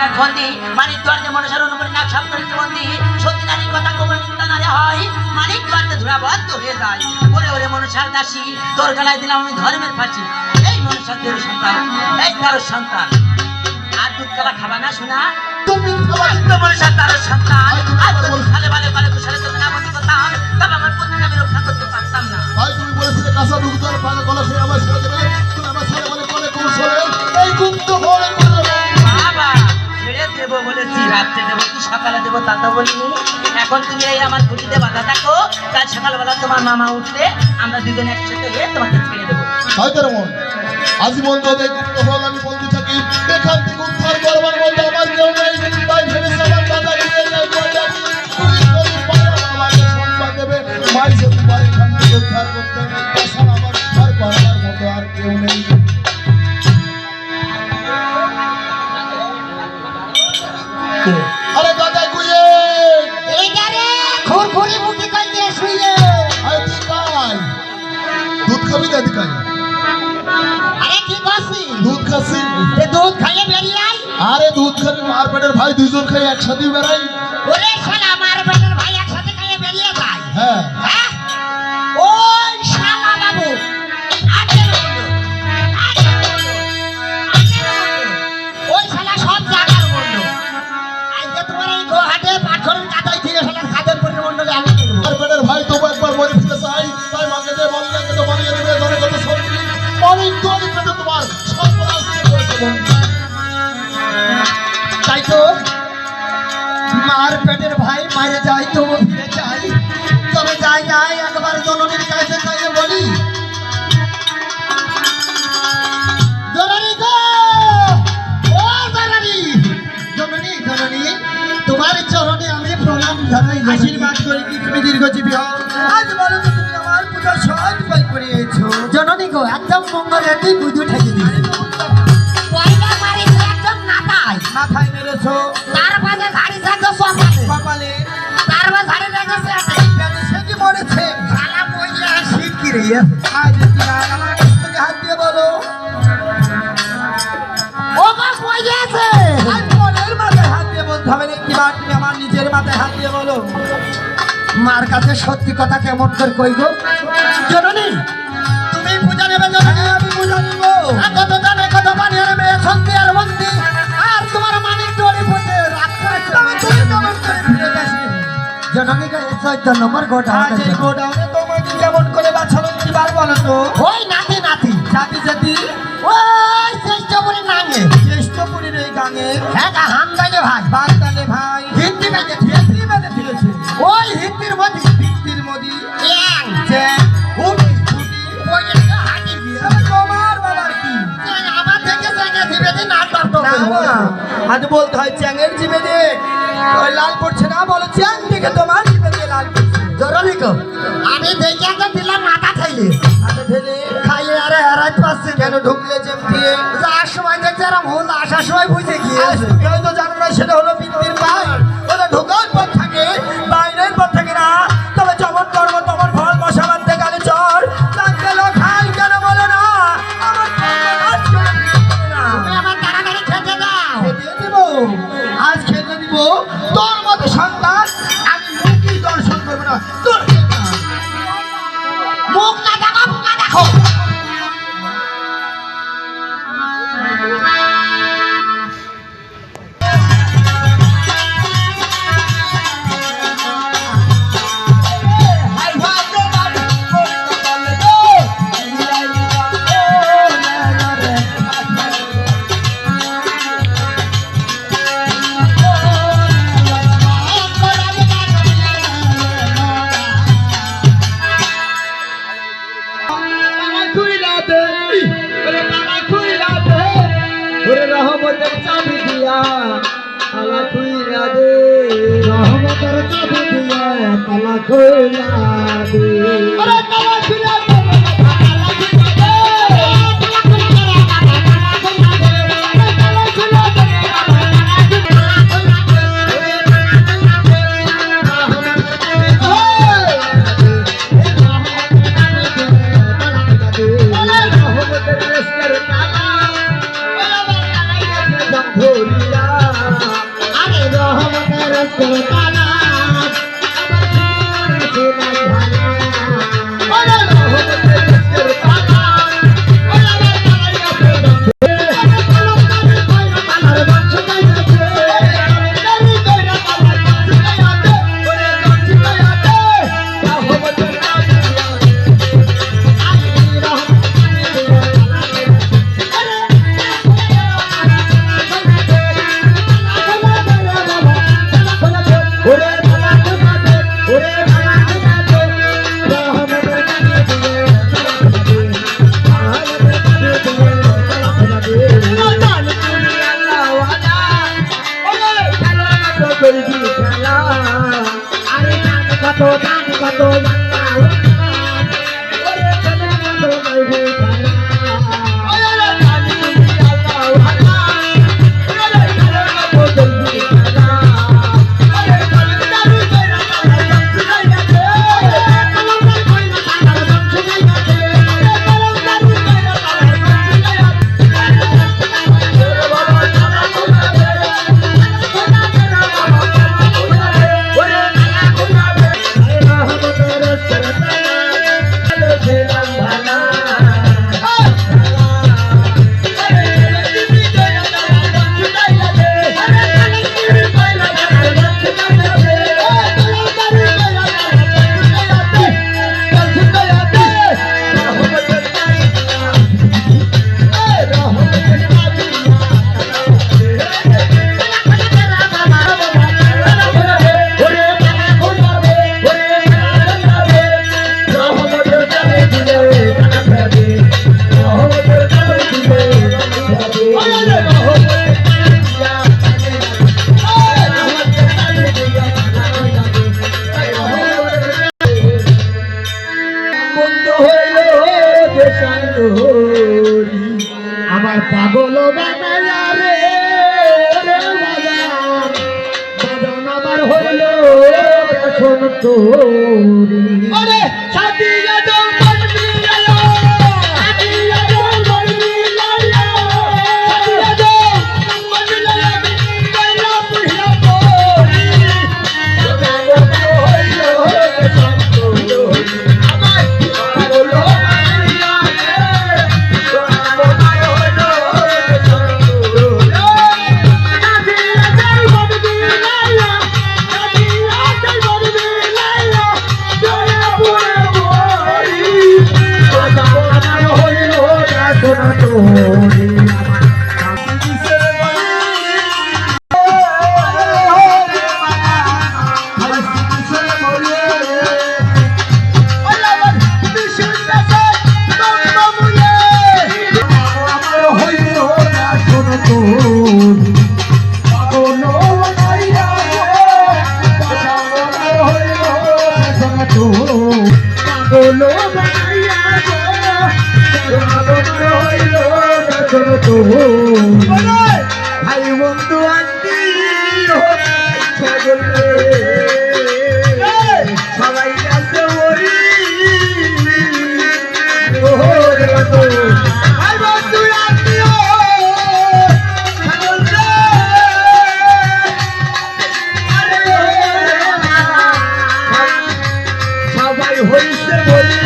বিরাট বন্দি মানিক দ্বারতে মনসার অনুমতি নাক সাপ করিতে বন্দি সত্যি নারীর কথা গোপন চিন্তা নারে হয় মানিক দ্বারতে ধরাবদ্ধ হয়ে যায়। ওরে ওরে মনসার দাসী তোর গলায় দিলাম আমি ধর্মের ফাঁসি। এই মনসার দেহ সন্তান এই তার সন্তান আর দুধ কলা খাবা না শোনা তুমি মনসার তার সন্তান আর তুমি খালে ভালে ভালে কুশলে তোকে না বন্দি করতাম তবে আমার পত্নীকে আমি রক্ষা করতে পারতাম না। ভাই তুমি বলেছিলে কাঁচা দুধ আর পাকা কলা খেয়ে আমার ছেড়ে দেবে, তুমি আমার ছেলে মানে কোনে কৌশলে এই গুপ্ত ঘরে করবে বাবা ছেড়ে দেবো বলেছি, রাত্রে দেবো কি সকালে দেবো তা তো বলিনি। এখন তুমি এই আমার খুঁটিতে বাধা থাকো, কাল সকালবেলা তোমার মামা উঠলে আমরা দুজনে একসাথে হয়ে তোমাকে ছেড়ে দেবো। হয়তো মন আজীবন যদি গুপ্ত হল আমি বলতে থাকি এখান থেকে উদ্ধার করবার মতো আমার কেউ নেই। তাই ভেবেছে আমার দাদা নিয়ে যায় বাজার পুলিশ যদি পারে আমাকে সংবাদ দেবে মাই যদি পারে এখান থেকে উদ্ধার করতে তাছাড়া আমার উদ্ধার করবার মতো আর কেউ নেই। আরে দাদা কুয়ে এইটা রে খুরখুরি মুখি কই দিয়ে শুইয়ে আরে তুই কাই দুধ খাবি না তুই কাই আরে কি করছিস দুধ খাসি তে দুধ খাইয়ে বেরিয়ে আই। আরে দুধ খাবি মার পেটের ভাই দুইজন খাই একসাথে বেড়াই। ওরে শালা আমার বেটার ভাই একসাথে খাইয়ে বেরিয়ে যায়। হ্যাঁ হ্যাঁ ওই শালা বাবু আজের বন্ধু ওই শালা সব জায়গার বন্ধু। আজকে তোমার এই গোহাটে পাথরের কাদাই থেকে শালা খাদের পরিমণ্ডলে আমি দেখবো। মার পেটের ভাই তবু একবার মরে ফিরে চাই তাই মাকে যে বললে তো বানিয়ে দেবে ধরে কত সত্যি অনেক দোয়ারি পেটে তোমার সর্বনাশ করেছে বন্ধু। তাই তো মার পেটের ভাই মারে যাই তো ফিরে চাই, তবে যাই যাই একবার জননীর কাছে যাই বলি জননী গো ও জননী জননী জননী তোমার চরণে আমি প্রণাম জানাই, আশীর্বাদ করি কি তুমি দীর্ঘজীবী হও। আজ বলো তো তুমি আমার পূজা সহজ উপায় করিয়েছো জননী গো, একদম মঙ্গলের দিন বুঝু ঠেকে দিয়েছো। পয়লা মারিস একদম নাতাই মাথায় মেরেছো তার পাশে ঝাড়ি থাকতো সকালে কপালে তার পাশে ঝাড়ি রেখেছে সে কি মরেছে শালা বইয়া শীত কি রে আজ কি আর আমার কাছ থেকে হাত দিয়ে বলো ও মা বইয়াছে আর মনের মাথায় হাত দিয়ে বলতে হবে না কি বার তুমি আমার নিজের মাথায় হাত দিয়ে বলো মার কাছে সত্যি কথা কেমন করে কই গো জননী তুমি পূজা নেবে জননী আমি পূজা নিব কত জানে কত বানিয়ে নেবে সত্যি আর মন্দি আর তোমার মানিক দড়ি পড়ে রাত করেছে তবে তুমি কেমন করে ফিরে আসবে জননী কে 14 নম্বর গোটা আছে গোডাউনে তোমাকে কেমন করে বাছালো কি বার বলো তো ওই নাতি নাতি জাতি জাতি ওই চেষ্টাপুরি নাঙে জ্যেষ্ঠপুরীর এই গাঙে হ্যাঁ কা হামদাইলে ভাই বাগদানে ভাই হিন্দি বাইতে হিন্দি বেঁধে ফিরেছে ওই হিন্দির মধ্যে ভিত্তির মোদি ইয়াং জ্যাক হুটি ওই একটা হাঁটি দিয়ে তোমার বাবার কি আমার থেকে জায়গা দিবে যে নাটক তো না না আজ বলতে হয় চ্যাংয়ের জিভে দিয়ে ওই লাল পড়ছে না বলো চ্যাং দেখে তোমার জিভে দিয়ে লাল পড়ছে জরুরি কো আমি দেখে একটা দিলাম মাথা খাইলে হাতে ঢেলে খাইয়ে আরে হারাই পাচ্ছে কেন ঢুকলে চেমটিয়ে যার সময় দেখছে এরম হল আসার সময় বুঝে গিয়েছে কেউ তো জানো না সেটা হলো বৃত্তির পাই ওটা ঢোকার পর থাকে বাইরের পর থাকে না তবে যেমন কর্ম তেমন ফল বসাবার থেকে আগে চর চাকরি খাই কেন বলো না আমার না তুমি আমার তাড়াতাড়ি খেতে দাও খেতে দিব আজ খেতে দিব তোর মতো সন্তান আমি মুখই দর্শন করবো না তোর মুখ না দেখো মুখ না দেখো রহমতের চাবি দিয়া তালা খুইলা দে রহমতের চাবি দিয়া তালা খুইলা দে আরে তালা খুইলা দে ধরিয়া কত দাম কত আমার পাগল বানায়া রে বাজান আমার হইল শোন তোরি আরে সাদিয়া দল বলবি লালো সাদিয়া দল বলবি লালো সাদিয়া দল বলবি লালো কইলা পুহিয়া তোরি আমার হইল শোন তোরি আমার পাগল ভাই বন্ধু আন্টি সবাই কাছে ওরি ভাই বন্ধু আন্টি সবাই হইছে বলি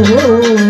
Oh